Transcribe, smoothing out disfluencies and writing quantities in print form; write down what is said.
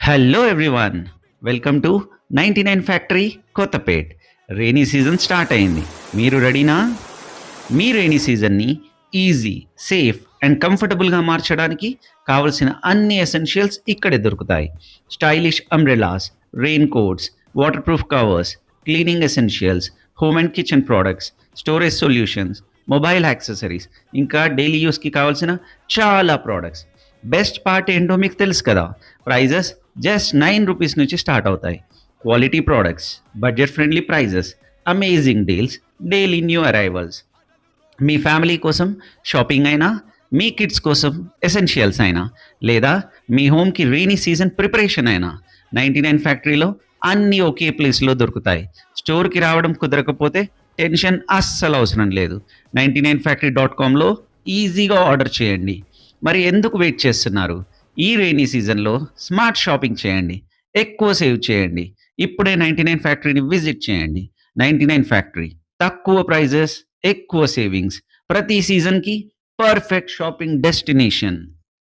Hello everyone, welcome to 99 factory Kothapet. Rainy season start అయింది. మీరు రెడీనా? మీ రెయినీ సీజన్ని ఈజీ, సేఫ్ అండ్ కంఫర్టబుల్గా మార్చడానికి కావలసిన అన్ని ఎసెన్షియల్స్ ఇక్కడే దొరుకుతాయి. Stylish umbrellas, rain coats, water proof covers, cleaning essentials, home and kitchen products, storage solutions, mobile accessories, ఇంకా డైలీ యూస్కి కావాల్సిన చాలా ప్రోడక్ట్స్. బెస్ట్ పార్ట్ ఏంటో మీకు తెలుసు కదా, ప్రైజెస్ జస్ట్ 9 రూపీస్ నుంచి స్టార్ట్ అవుతాయి. Quality products, budget friendly prices, amazing deals, daily new arrivals. మీ ఫ్యామిలీ కోసం షాపింగ్ అయినా, మీ కిడ్స్ కోసం ఎసెన్షియల్స్ అయినా, లేదా మీ హోమ్కి రెయినీ సీజన్ ప్రిపరేషన్ అయినా, 99 ఫ్యాక్టరీలో అన్నీ ఒకే ప్లేస్లో దొరుకుతాయి. స్టోర్కి రావడం కుదరకపోతే టెన్షన్ అస్సలు అవసరం లేదు. 99factory.comలో ఈజీగా ఆర్డర్ చేయండి. మరి ఎందుకు వెయిట్ చేస్తున్నారు? ఈ రెయినీ సీజన్లో స్మార్ట్ షాపింగ్ చేయండి, ఎక్కువ సేవ్ చేయండి. ఇప్పుడే 99 ఫ్యాక్టరీని విజిట్ చేయండి. 99 ఫ్యాక్టరీ, తక్కువ ప్రైజెస్, ఎక్కువ సేవింగ్స్, ప్రతి సీజన్కి పర్ఫెక్ట్ షాపింగ్ డెస్టినేషన్.